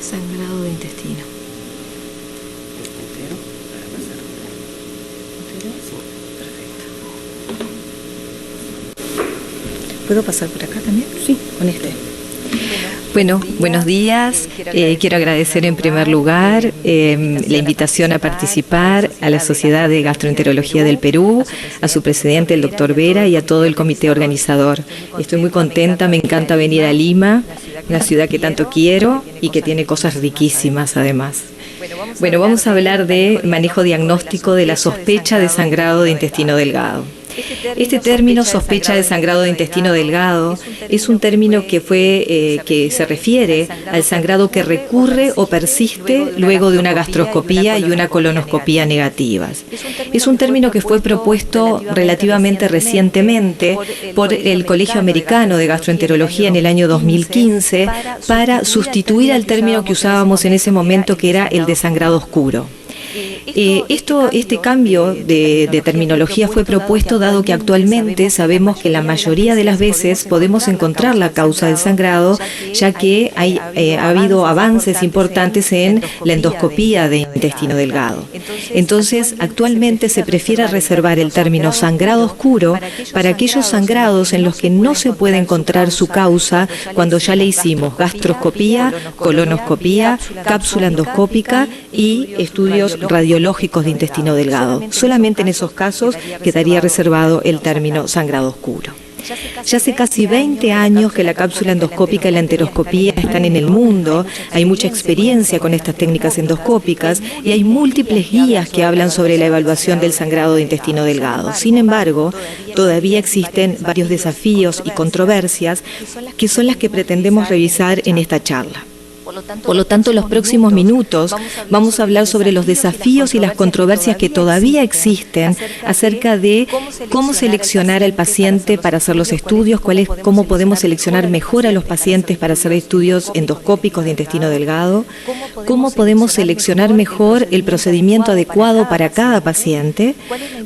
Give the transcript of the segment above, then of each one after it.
Sangrado de intestino. ¿Entero? Para pasar. ¿Entero? Sí, perfecto. ¿Puedo pasar por acá también? Sí. Con este. Bueno, buenos días. Quiero agradecer en primer lugar la invitación a participar a la Sociedad de Gastroenterología del Perú, a su presidente, el doctor Vera, y a todo el comité organizador. Estoy muy contenta, me encanta venir a Lima, una ciudad que tanto quiero y que tiene cosas riquísimas además. Bueno, vamos a hablar de manejo diagnóstico de la sospecha de sangrado de intestino delgado. Este término, sospecha de sangrado de intestino delgado, es un término que se refiere al sangrado que recurre o persiste luego de una gastroscopía y una colonoscopía negativas. Es un término que fue propuesto relativamente recientemente por el Colegio Americano de Gastroenterología en el año 2015 para sustituir al término que usábamos en ese momento, que era el de sangrado oscuro. Este cambio de terminología fue propuesto dado que actualmente sabemos que la mayoría de las veces podemos encontrar la causa del sangrado, ya que ha habido avances importantes en la endoscopía de intestino delgado. Entonces, actualmente se prefiere reservar el término sangrado oscuro para aquellos sangrados en los que no se puede encontrar su causa cuando ya le hicimos gastroscopía, colonoscopía, cápsula endoscópica y estudios radiológicos de intestino delgado. Solamente en esos casos quedaría reservado el término sangrado oscuro. Ya hace casi 20 años que la cápsula endoscópica y la enteroscopía están en el mundo, hay mucha experiencia con estas técnicas endoscópicas y hay múltiples guías que hablan sobre la evaluación del sangrado de intestino delgado. Sin embargo, todavía existen varios desafíos y controversias que son las que pretendemos revisar en esta charla. Por lo tanto, en los próximos minutos vamos a hablar sobre los desafíos y las controversias que todavía existen acerca de cómo seleccionar al paciente para hacer los estudios, cómo podemos seleccionar mejor a los pacientes para hacer estudios endoscópicos de intestino delgado, cómo podemos seleccionar mejor el procedimiento adecuado para cada paciente,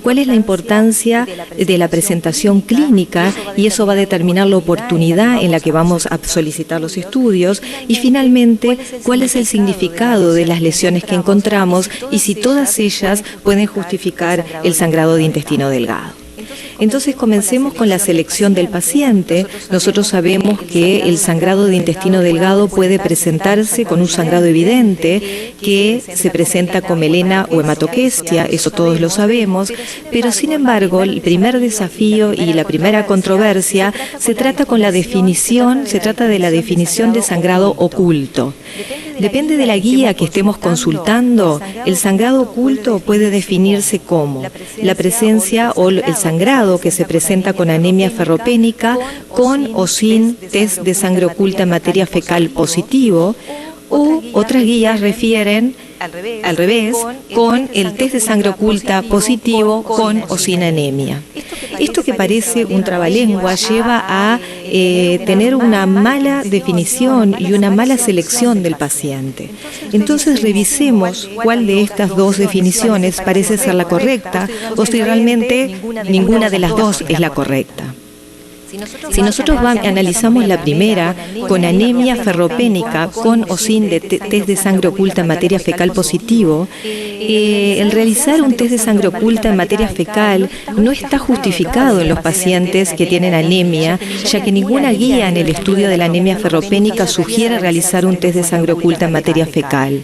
cuál es la importancia de la presentación clínica y eso va a determinar la oportunidad en la que vamos a solicitar los estudios y finalmente cuál es el significado de las lesiones que encontramos y si todas ellas pueden justificar el sangrado de intestino delgado. Entonces comencemos con la selección del paciente. Nosotros sabemos que el sangrado de intestino delgado puede presentarse con un sangrado evidente que se presenta con melena o hematoquestia, eso todos lo sabemos, pero sin embargo el primer desafío y la primera controversia se trata de la definición de sangrado oculto. Depende de la guía que estemos consultando, el sangrado oculto puede definirse como la presencia o el sangrado que se presenta con anemia ferropénica, con o sin test de sangre oculta en materia fecal positivo, o otras guías refieren al revés, con el test de sangre oculta positivo, con o sin anemia. Esto que parece un trabalengua lleva a tener una mala definición y una mala selección del paciente. Entonces revisemos cuál de estas dos definiciones parece ser la correcta o si realmente ninguna de las dos es la correcta. Si nosotros analizamos la primera, con anemia ferropénica, con o sin test de sangre oculta en materia fecal positivo, el realizar un test de sangre oculta en materia fecal no está justificado en los pacientes que tienen anemia, ya que ninguna guía en el estudio de la anemia ferropénica sugiere realizar un test de sangre oculta en materia fecal.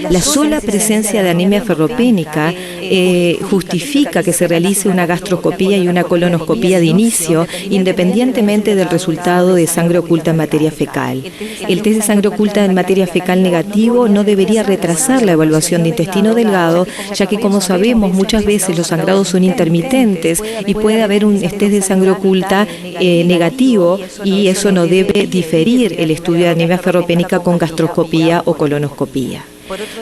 La sola presencia de anemia ferropénica justifica que se realice una gastroscopía y una colonoscopía de inicio, independientemente del resultado de sangre oculta en materia fecal. El test de sangre oculta en materia fecal negativo no debería retrasar la evaluación de intestino delgado, ya que como sabemos muchas veces los sangrados son intermitentes y puede haber un test de sangre oculta negativo y eso no debe diferir el estudio de anemia ferropénica con gastroscopía o colonoscopía.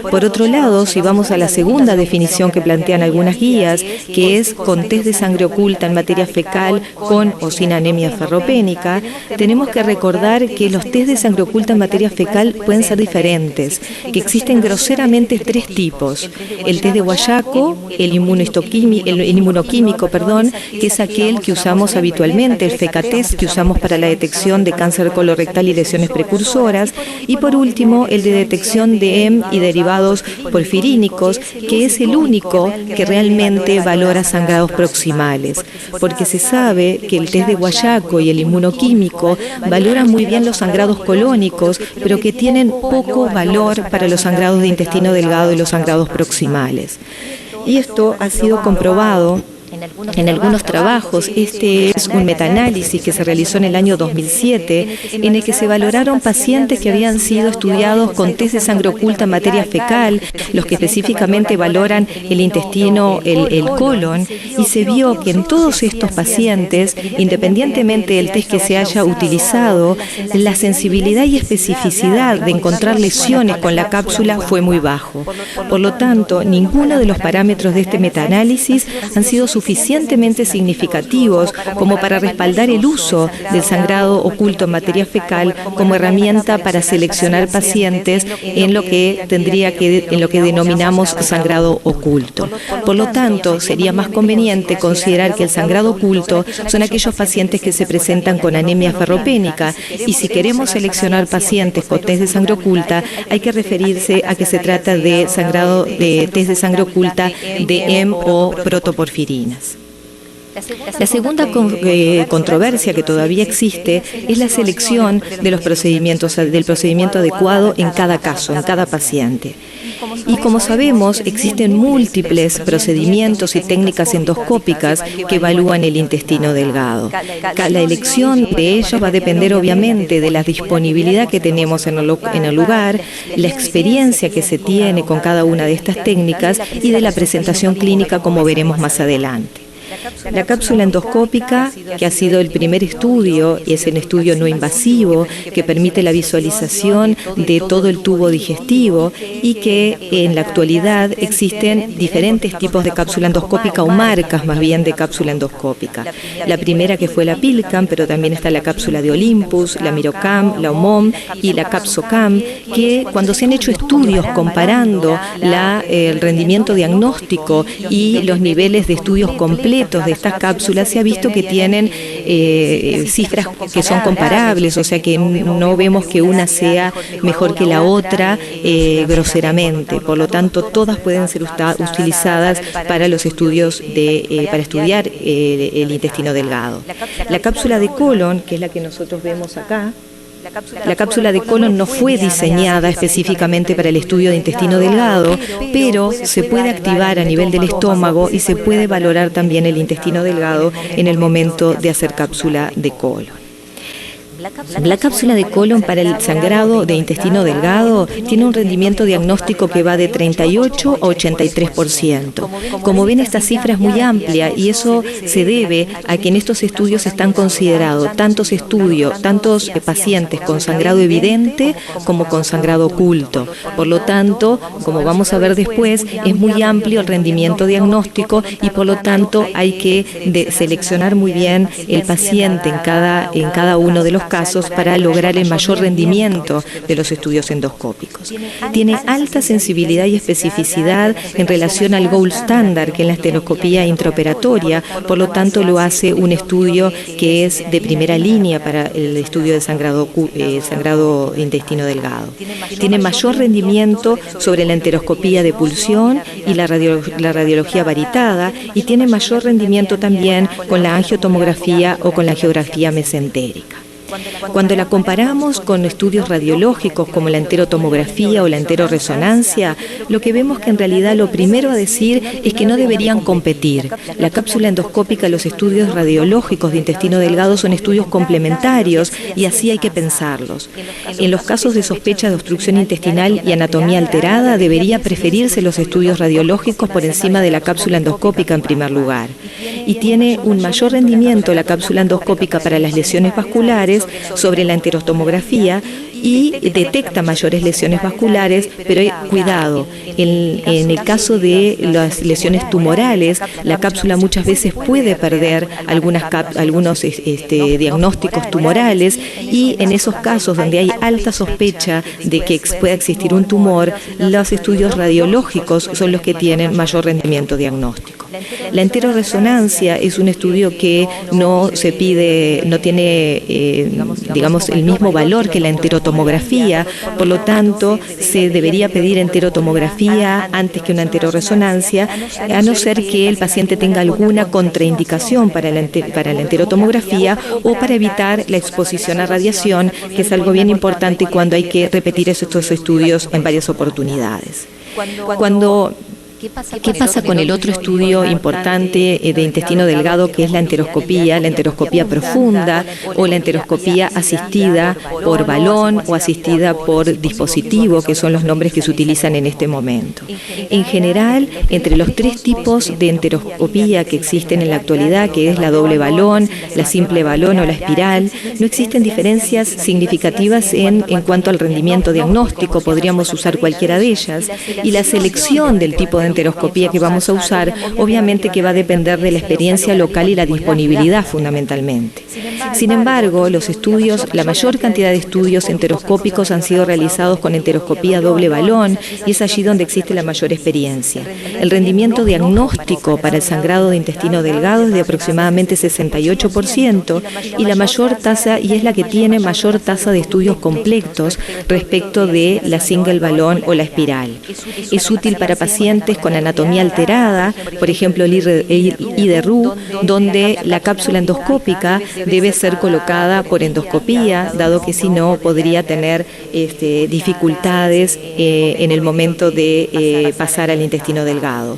Por otro lado, si vamos a la segunda definición que plantean algunas guías, que es con test de sangre oculta en materia fecal con o sin anemia ferropénica, tenemos que recordar que los test de sangre oculta en materia fecal pueden ser diferentes, que existen groseramente tres tipos: el test de Guayaco, el inmunoquímico, que es aquel que usamos habitualmente, el FECATEST, que usamos para la detección de cáncer colorectal y lesiones precursoras, y por último el de detección de EM y derivados porfirínicos, que es el único que realmente valora sangrados proximales, porque se sabe que el test de Guayaco y el inmunoquímico valoran muy bien los sangrados colónicos, pero que tienen poco valor para los sangrados de intestino delgado y los sangrados proximales. Y esto ha sido comprobado en algunos trabajos. Este es un metaanálisis que se realizó en el año 2007, en el que se valoraron pacientes que habían sido estudiados con test de sangre oculta en materia fecal, los que específicamente valoran el intestino, el colon, y se vio que en todos estos pacientes, independientemente del test que se haya utilizado, la sensibilidad y especificidad de encontrar lesiones con la cápsula fue muy bajo. Por lo tanto, ninguno de los parámetros de este metaanálisis han sido suficientemente significativos como para respaldar el uso del sangrado oculto en materia fecal como herramienta para seleccionar pacientes en lo que denominamos sangrado oculto. Por lo tanto, sería más conveniente considerar que el sangrado oculto son aquellos pacientes que se presentan con anemia ferropénica, y si queremos seleccionar pacientes con test de sangre oculta, hay que referirse a que se trata de test de sangre oculta de EM o protoporfirinas. La segunda controversia que todavía existe es la selección de los procedimientos, del procedimiento adecuado en cada caso, en cada paciente. Y como sabemos, existen múltiples procedimientos y técnicas endoscópicas que evalúan el intestino delgado. La elección de ellos va a depender obviamente de la disponibilidad que tenemos en el lugar, la experiencia que se tiene con cada una de estas técnicas y de la presentación clínica, como veremos más adelante. La cápsula endoscópica, que ha sido el primer estudio, y es un estudio no invasivo que permite la visualización de todo el tubo digestivo, y que en la actualidad existen diferentes tipos de cápsula endoscópica, o marcas más bien de cápsula endoscópica. La primera, que fue la PILCAM, pero también está la cápsula de Olympus, la Mirocam, la OMOM y la CapsoCam, que cuando se han hecho estudios comparando el rendimiento diagnóstico y los niveles de estudios completos de estas cápsulas, se ha visto que tienen cifras que son comparables, o sea que no vemos que una sea mejor que la otra groseramente. Por lo tanto, todas pueden ser utilizadas para los estudios para estudiar el intestino delgado. La cápsula de colon, que es la que nosotros vemos acá, la cápsula de colon no fue diseñada específicamente para el estudio de intestino delgado, pero se puede activar a nivel del estómago y se puede valorar también el intestino delgado en el momento de hacer cápsula de colon. La cápsula de colon para el sangrado de intestino delgado tiene un rendimiento diagnóstico que va de 38 a 83%. Como ven, esta cifra es muy amplia, y eso se debe a que en estos estudios están considerados tantos pacientes con sangrado evidente como con sangrado oculto. Por lo tanto, como vamos a ver después, es muy amplio el rendimiento diagnóstico, y por lo tanto hay que seleccionar muy bien el paciente en cada uno de los casos para lograr el mayor rendimiento de los estudios endoscópicos. Tiene alta sensibilidad y especificidad en relación al gold standard, que es la esteroscopía intraoperatoria. Por lo tanto, lo hace un estudio que es de primera línea para el estudio de sangrado intestino delgado. Tiene mayor rendimiento sobre la enteroscopía de pulsión y la radiología varitada, y tiene mayor rendimiento también con la angiotomografía o con la angiografía mesentérica. Cuando la comparamos con estudios radiológicos como la enterotomografía o la enteroresonancia, lo que vemos que en realidad lo primero a decir es que no deberían competir. La cápsula endoscópica y los estudios radiológicos de intestino delgado son estudios complementarios, y así hay que pensarlos. En los casos de sospecha de obstrucción intestinal y anatomía alterada, debería preferirse los estudios radiológicos por encima de la cápsula endoscópica en primer lugar. Y tiene un mayor rendimiento la cápsula endoscópica para las lesiones vasculares, vasculares sobre la enterostomografía y detecta mayores lesiones vasculares, pero cuidado, en el caso de las lesiones tumorales, la cápsula muchas veces puede perder algunos diagnósticos tumorales, y en esos casos donde hay alta sospecha de que pueda existir un tumor, los estudios radiológicos son los que tienen mayor rendimiento diagnóstico. La enteroresonancia es un estudio que no se pide, no tiene, digamos, el mismo valor que la enterotomografía, por lo tanto, se debería pedir enterotomografía antes que una enteroresonancia, a no ser que el paciente tenga alguna contraindicación para la enterotomografía o para evitar la exposición a radiación, que es algo bien importante cuando hay que repetir estos estudios en varias oportunidades. ¿Qué pasa con el otro estudio importante de intestino delgado, que es la enteroscopía profunda o la enteroscopía asistida por balón o asistida por dispositivo, que son los nombres que se utilizan en este momento? En general, entre los tres tipos de enteroscopía que existen en la actualidad, que es la doble balón, la simple balón o la espiral, no existen diferencias significativas en cuanto al rendimiento diagnóstico. Podríamos usar cualquiera de ellas, y la selección del tipo de enteroscopía que vamos a usar, obviamente que va a depender de la experiencia local y la disponibilidad fundamentalmente. Sin embargo, la mayor cantidad de estudios enteroscópicos han sido realizados con enteroscopía doble balón, y es allí donde existe la mayor experiencia. El rendimiento diagnóstico para el sangrado de intestino delgado es de aproximadamente 68%, y la mayor tasa, y es la que tiene mayor tasa de estudios completos respecto de la single balón o la espiral. Es útil para pacientes con anatomía alterada, por ejemplo el IDRU, donde la cápsula endoscópica debe ser colocada por endoscopía, dado que si no podría tener dificultades en el momento de pasar al intestino delgado.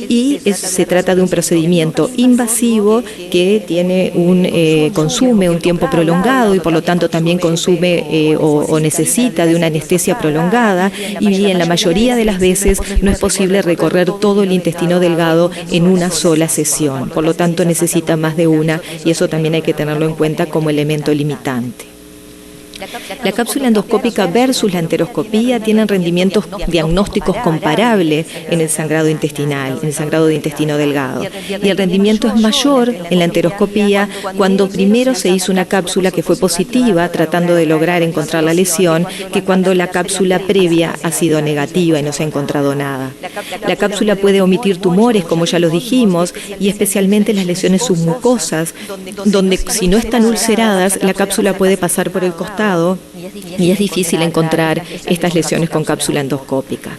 Y se trata de un procedimiento invasivo que tiene consume un tiempo prolongado, y por lo tanto también consume o necesita de una anestesia prolongada, y en la mayoría de las veces no es posible recorrer todo el intestino delgado en una sola sesión. Por lo tanto, necesita más de una, y eso también hay que tenerlo en cuenta como elemento limitante. La cápsula endoscópica versus la enteroscopía tienen rendimientos diagnósticos comparables en el sangrado intestinal, en el sangrado de intestino delgado. Y el rendimiento es mayor en la enteroscopía cuando primero se hizo una cápsula que fue positiva, tratando de lograr encontrar la lesión, que cuando la cápsula previa ha sido negativa y no se ha encontrado nada. La cápsula puede omitir tumores, como ya los dijimos, y especialmente las lesiones submucosas, donde si no están ulceradas, la cápsula puede pasar por el costado, y es difícil encontrar estas lesiones con cápsula endoscópica.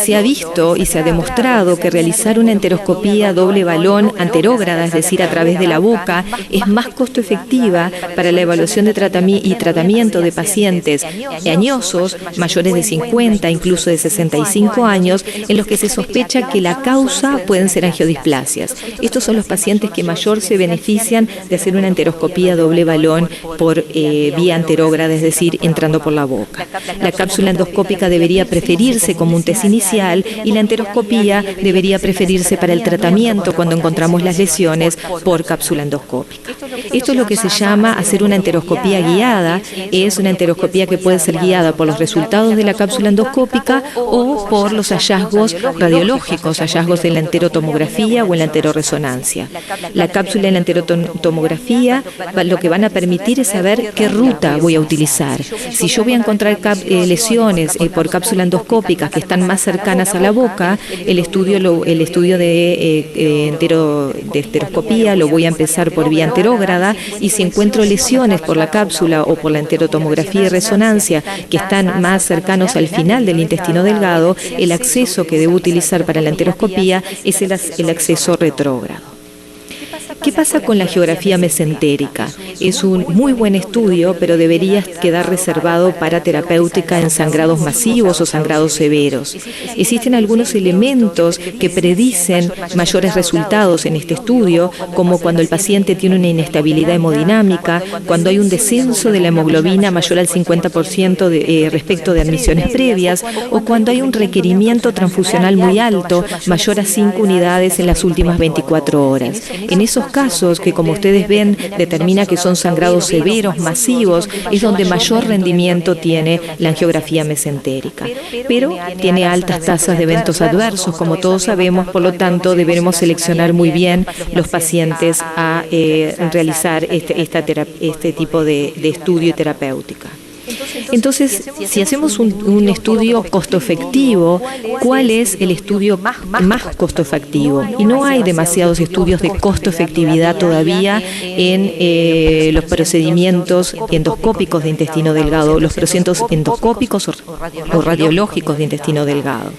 Se ha visto y se ha demostrado que realizar una enteroscopía doble balón anterógrada, es decir, a través de la boca, es más costo efectiva para la evaluación de tratamiento de pacientes añosos, mayores de 50, incluso de 65 años, en los que se sospecha que la causa pueden ser angiodisplasias. Estos son los pacientes que mayor se benefician de hacer una enteroscopía doble balón por vía anterógrada, es decir, entrando por la boca. La cápsula endoscópica debería preferirse como un test inicial, y la enteroscopía debería preferirse para el tratamiento cuando encontramos las lesiones por cápsula endoscópica. Esto es lo que se llama hacer una enteroscopía guiada. Es una enteroscopía que puede ser guiada por los resultados de la cápsula endoscópica o por los hallazgos radiológicos, hallazgos de la enterotomografía o en la enteroresonancia. La cápsula en la enterotomografía lo que van a permitir es saber qué ruta voy a utilizar. Si yo voy a encontrar lesiones por cápsula endoscópica que están más cercanas a la boca, el estudio de enteroscopía lo voy a empezar por vía anterógrada, y si encuentro lesiones por la cápsula o por la enterotomografía y resonancia que están más cercanos al final del intestino delgado, el acceso que debo utilizar para la enteroscopía es el acceso retrógrado. ¿Qué pasa con la geografía mesentérica? Es un muy buen estudio, pero debería quedar reservado para terapéutica en sangrados masivos o sangrados severos. Existen algunos elementos que predicen mayores resultados en este estudio, como cuando el paciente tiene una inestabilidad hemodinámica, cuando hay un descenso de la hemoglobina mayor al 50% respecto de admisiones previas, o cuando hay un requerimiento transfusional muy alto, mayor a 5 unidades en las últimas 24 horas. En esos casos, que como ustedes ven determina que son sangrados severos, masivos, es donde mayor rendimiento tiene la angiografía mesentérica. Pero tiene altas tasas de eventos adversos, como todos sabemos, por lo tanto debemos seleccionar muy bien los pacientes a realizar este tipo de estudio y terapéutica. Entonces, si hacemos un estudio costo efectivo, ¿cuál es el estudio más costo efectivo? Y no hay demasiados estudios de costo efectividad todavía en los procedimientos endoscópicos de intestino delgado, los procedimientos endoscópicos o radiológicos de intestino delgado.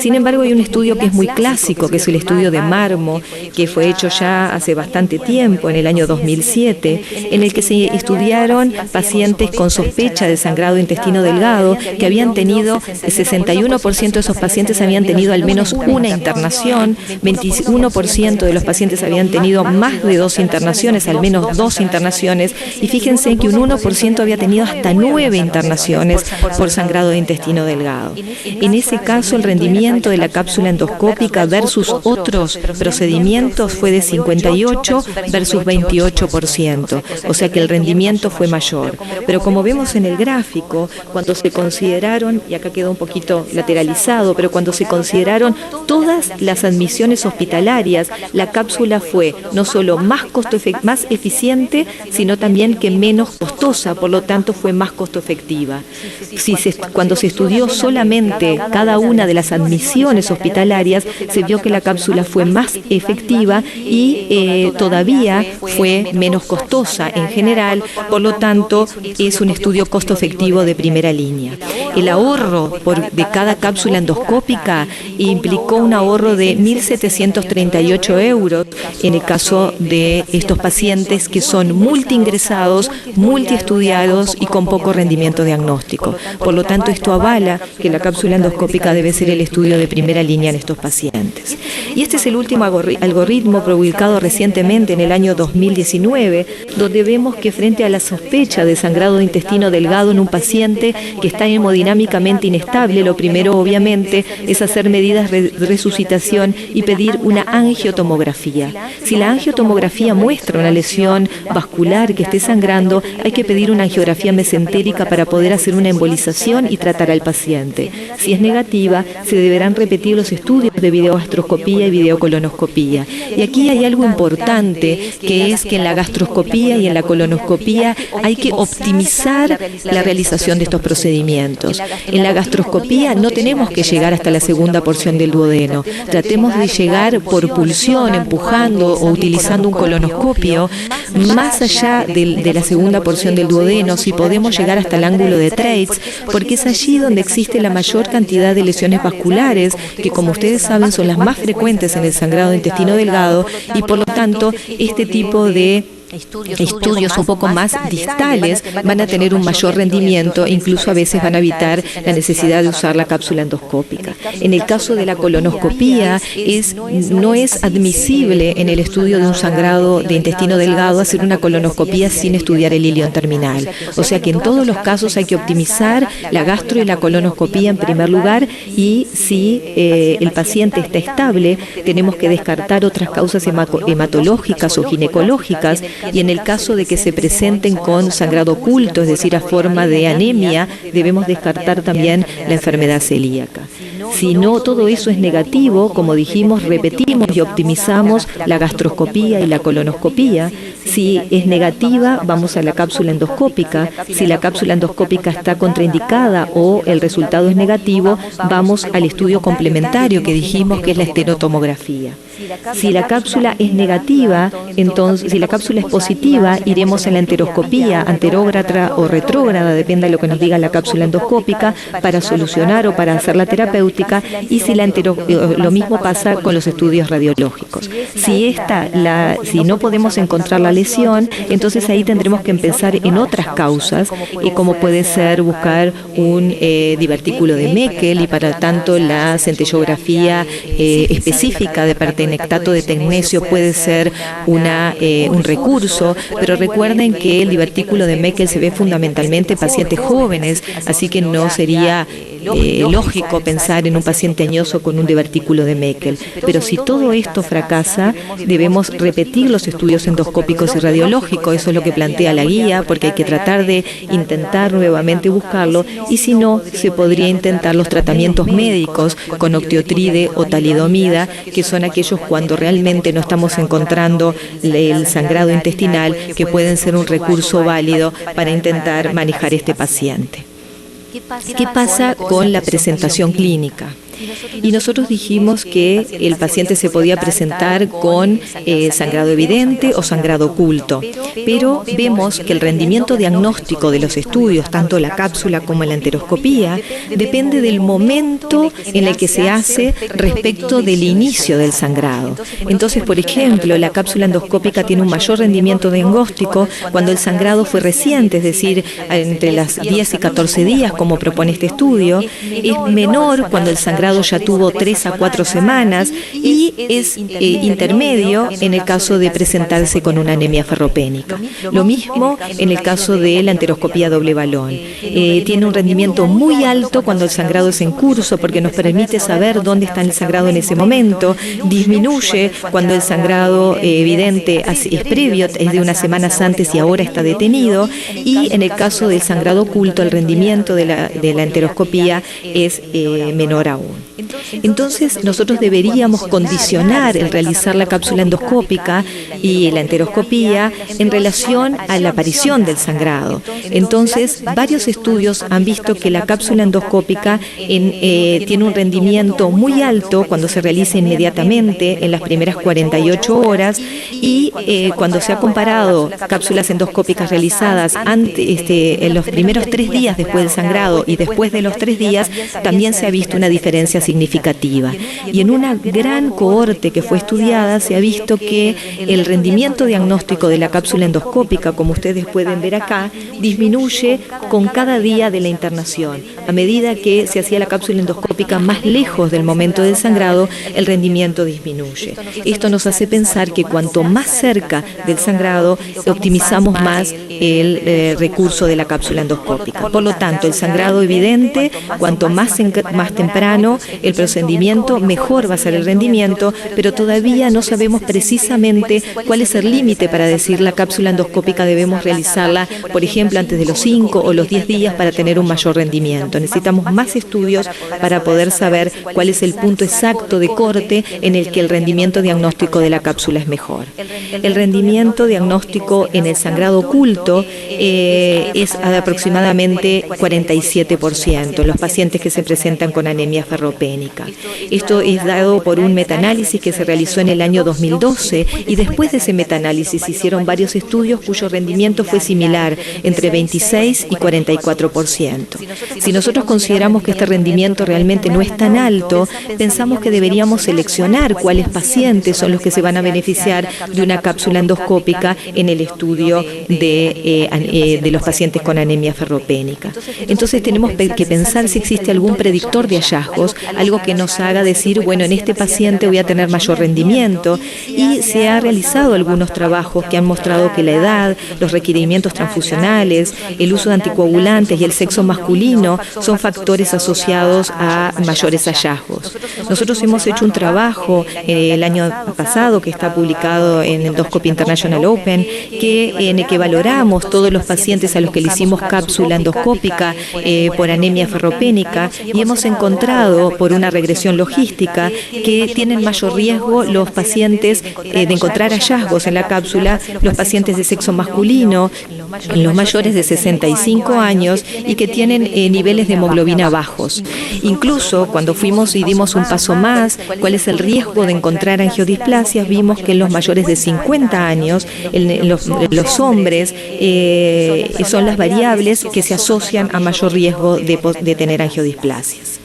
Sin embargo, hay un estudio que es muy clásico, que es el estudio de Marmo, que fue hecho ya hace bastante tiempo, en el año 2007, en el que se estudiaron pacientes con sospecha de sangrado de intestino delgado, que habían tenido, el 61% de esos pacientes habían tenido al menos una internación, 21% de los pacientes habían tenido más de 2 internaciones, al menos 2 internaciones, y fíjense que un 1% había tenido hasta 9 internaciones por sangrado de intestino delgado. En ese caso, el rendimiento de la cápsula endoscópica versus otros procedimientos fue de 58 versus 28%, o sea que el rendimiento fue mayor. Pero como vemos en el gráfico, cuando se consideraron, y acá quedó un poquito lateralizado, pero cuando se consideraron todas las admisiones hospitalarias, la cápsula fue no solo más eficiente, sino también que menos costosa, por lo tanto fue más costo efectiva. Cuando se estudió solamente cada una de las admisiones hospitalarias, se vio que la cápsula fue más efectiva y todavía fue menos costosa en general, por lo tanto es un estudio costo efectivo de primera línea. El ahorro de cada cápsula endoscópica implicó un ahorro de 1.738 euros en el caso de estos pacientes que son multiingresados, multiestudiados y con poco rendimiento diagnóstico. Por lo tanto, esto avala que la cápsula endoscópica debe ser el estudio de primera línea en estos pacientes. Y este es el último algoritmo publicado recientemente en el año 2019, donde vemos que frente a la sospecha de sangrado de intestino delgado en un paciente que está hemodinámicamente inestable, lo primero obviamente es hacer medidas de resucitación y pedir una angiotomografía. Si la angiotomografía muestra una lesión vascular que esté sangrando, hay que pedir una angiografía mesentérica para poder hacer una embolización y tratar al paciente. Si es negativa, se deberán repetir los estudios de videogastroscopía y videocolonoscopía. Y aquí hay algo importante, que es que en la gastroscopía y en la colonoscopía hay que optimizar la realización de estos procedimientos. En la gastroscopía no tenemos que llegar hasta la segunda porción del duodeno. Tratemos de llegar por pulsión, empujando o utilizando un colonoscopio más allá de la segunda porción del duodeno, si podemos llegar hasta el ángulo de Treitz, porque es allí donde existe la mayor cantidad de lesiones vasculares, que como ustedes saben son las más frecuentes en el sangrado de intestino delgado, y por lo tanto este tipo de estudios un poco más distales van a tener un mayor rendimiento, incluso a veces van a evitar la necesidad de usar la cápsula endoscópica. En el caso de la colonoscopía, no es admisible en el estudio de un sangrado de intestino delgado hacer una colonoscopía sin estudiar el ilion terminal. O sea que en todos los casos hay que optimizar la gastro y la colonoscopía en primer lugar, y si el paciente está estable, tenemos que descartar otras causas hematológicas o ginecológicas, y en el caso de que se presenten con sangrado oculto, es decir, a forma de anemia, debemos descartar también la enfermedad celíaca. Si no todo eso es negativo, como dijimos, repetimos y optimizamos la gastroscopía y la colonoscopía. Si es negativa, vamos a la cápsula endoscópica. Si la cápsula endoscópica está contraindicada o el resultado es negativo, vamos al estudio complementario que dijimos, que es la estenotomografía. Si la cápsula es negativa, entonces, si la cápsula es positiva, iremos a la enteroscopía, anterógrada o retrógrada, depende de lo que nos diga la cápsula endoscópica, para solucionar o para hacer la terapéutica, y si lo mismo pasa con los estudios radiológicos. Si no podemos encontrar la lesión, entonces ahí tendremos que empezar en otras causas, como puede ser buscar un divertículo de Meckel, y para tanto la centellografía específica de pertenectato de tecnecio puede ser un recurso, pero recuerden que el divertículo de Meckel se ve fundamentalmente en pacientes jóvenes, así que no sería lógico pensar en un paciente añoso con un divertículo de Meckel. Pero si todo esto fracasa, debemos repetir los estudios endoscópicos y radiológicos. Eso es lo que plantea la guía, porque hay que tratar de intentar nuevamente buscarlo, y si no, se podría intentar los tratamientos médicos con octiotride o talidomida, que son aquellos cuando realmente no estamos encontrando el sangrado intestinal, que pueden ser un recurso válido para intentar manejar este paciente. ¿Qué pasa con la presentación clínica? Y nosotros dijimos que el paciente se podía presentar con sangrado evidente o sangrado oculto, pero vemos que el rendimiento diagnóstico de los estudios, tanto la cápsula como la enteroscopía, depende del momento en el que se hace respecto del inicio del sangrado. Entonces, por ejemplo, la cápsula endoscópica tiene un mayor rendimiento diagnóstico cuando el sangrado fue reciente, es decir, entre las 10 y 14 días, como propone este estudio. Es menor cuando el sangrado ya tuvo 3 a 4 semanas, y es intermedio en el caso de presentarse con una anemia ferropénica. Lo mismo en el caso de la enteroscopía doble balón. Tiene un rendimiento muy alto cuando el sangrado es en curso, porque nos permite saber dónde está el sangrado en ese momento. Disminuye cuando el sangrado evidente es previo, es de unas semanas antes y ahora está detenido. Y en el caso del sangrado oculto, el rendimiento de la enteroscopía es menor aún. Entonces, nosotros deberíamos condicionar el realizar la cápsula endoscópica y la enteroscopía en relación a la aparición del sangrado. Entonces, varios estudios han visto que la cápsula endoscópica tiene un rendimiento muy alto cuando se realiza inmediatamente en las primeras 48 horas, y cuando se ha comparado cápsulas endoscópicas realizadas en los primeros 3 días después del sangrado y después de los 3 días, también se ha visto una diferencia significativa. Y en una gran cohorte que fue estudiada se ha visto que el rendimiento diagnóstico de la cápsula endoscópica, como ustedes pueden ver acá, disminuye con cada día de la internación. A medida que se hacía la cápsula endoscópica más lejos del momento del sangrado, el rendimiento disminuye. Esto nos hace pensar que cuanto más cerca del sangrado, optimizamos más el recurso de la cápsula endoscópica. Por lo tanto, el sangrado evidente, cuanto más temprano el procedimiento, mejor va a ser el rendimiento, pero todavía no sabemos precisamente cuál es el límite para decir la cápsula endoscópica debemos realizarla, por ejemplo, antes de los 5 o los 10 días para tener un mayor rendimiento. Necesitamos más estudios para poder saber cuál es el punto exacto de corte en el que el rendimiento diagnóstico de la cápsula es mejor. El rendimiento diagnóstico en el sangrado oculto es de aproximadamente 47% en los pacientes que se presentan con anemia ferropénica. Esto es dado por un metaanálisis que se realizó en el año 2012, y después de ese metaanálisis hicieron varios estudios cuyo rendimiento fue similar, entre 26 y 44%. Si nosotros consideramos que este rendimiento realmente no es tan alto, pensamos que deberíamos seleccionar cuáles pacientes son los que se van a beneficiar de una cápsula endoscópica en el estudio de los pacientes con anemia ferropénica. Entonces tenemos que pensar si existe algún predictor de hallazgos, algo que nos haga decir, bueno, en este paciente voy a tener mayor rendimiento, y se ha realizado algunos trabajos que han mostrado que la edad, los requerimientos transfusionales, el uso de anticoagulantes y el sexo masculino son factores asociados a mayores hallazgos. Nosotros hemos hecho un trabajo el año pasado que está publicado en Endoscopy International Open, en el que valoramos todos los pacientes a los que le hicimos cápsula endoscópica por anemia ferropénica, y hemos encontrado por una regresión logística que tienen mayor riesgo los pacientes de encontrar hallazgos en la cápsula, los pacientes de sexo masculino, en los mayores de 65 años y que tienen niveles de hemoglobina bajos. Incluso cuando fuimos y dimos un paso más, cuál es el riesgo de encontrar angiodisplasias, vimos que en los mayores de 50 años, en los hombres, son las variables que se asocian a mayor riesgo de tener angiodisplasias.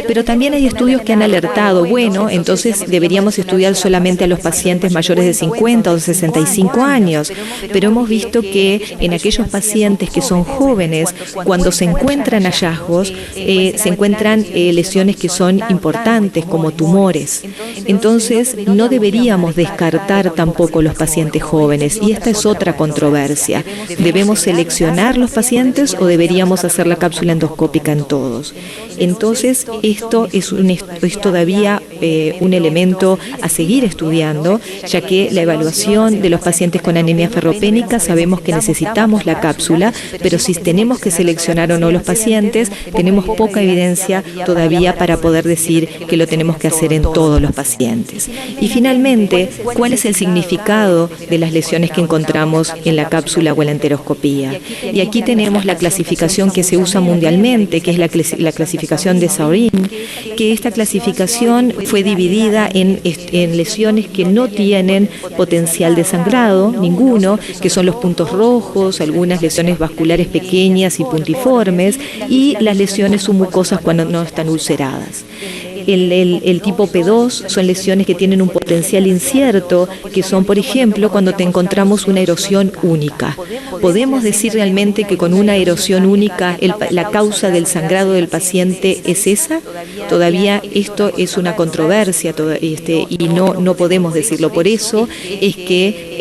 Pero también hay estudios que han alertado, bueno, entonces deberíamos estudiar solamente a los pacientes mayores de 50 o 65 años, pero hemos visto que en aquellos pacientes que son jóvenes, cuando se encuentran hallazgos, se encuentran lesiones que son importantes, como tumores. Entonces, no deberíamos descartar tampoco los pacientes jóvenes, y esta es otra controversia. ¿Debemos seleccionar los pacientes o deberíamos hacer la cápsula endoscópica en todos? Entonces, esto es todavía un elemento a seguir estudiando, ya que la evaluación de los pacientes con anemia ferropénica sabemos que necesitamos la cápsula, pero si tenemos que seleccionar o no los pacientes, tenemos poca evidencia todavía para poder decir que lo tenemos que hacer en todos los pacientes. Y finalmente, ¿cuál es el significado de las lesiones que encontramos en la cápsula o en la enteroscopía? Y aquí tenemos la clasificación que se usa mundialmente, que es la clasificación de Saurin, que esta clasificación fue dividida en lesiones que no tienen potencial de sangrado, ninguno, que son los puntos rojos, algunas lesiones vasculares pequeñas y puntiformes, y las lesiones submucosas cuando no están ulceradas. El tipo P2 son lesiones que tienen un potencial incierto, que son, por ejemplo, cuando te encontramos una erosión única. ¿Podemos decir realmente que con una erosión única la causa del sangrado del paciente es esa? Todavía esto es una controversia y no podemos decirlo. Por eso es que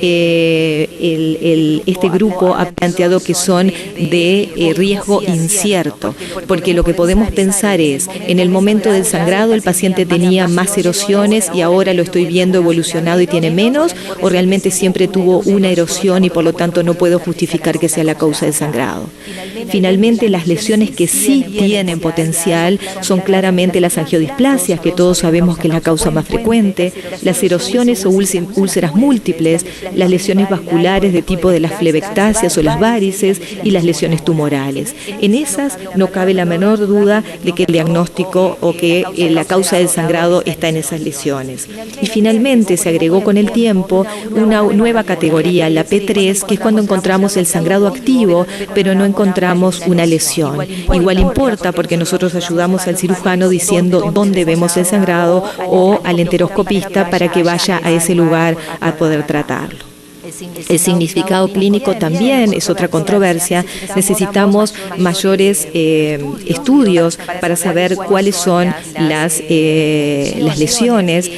este grupo ha planteado que son de riesgo incierto, porque lo que podemos pensar es, en el momento del sangrado el paciente tenía más erosiones y ahora lo estoy viendo evolucionado y tiene menos, o realmente siempre tuvo una erosión y por lo tanto no puedo justificar que sea la causa del sangrado. Finalmente, las lesiones que sí tienen potencial son claramente las angiodisplasias, que todos sabemos que es la causa más frecuente, las erosiones o úlceras múltiples, las lesiones vasculares de tipo de las flebectasias o las varices y las lesiones tumorales. En esas no cabe la menor duda de que el diagnóstico o que la causa del sangrado está en esas lesiones. Y finalmente se agregó con el tiempo una nueva categoría, la P3, que es cuando encontramos el sangrado activo, pero no encontramos una lesión. Igual importa porque nosotros ayudamos al cirujano diciendo dónde vemos el sangrado o al enteroscopista para que vaya a ese lugar a poder tratarlo. El significado clínico también es otra controversia. Necesitamos mayores estudios para saber cuáles son las lesiones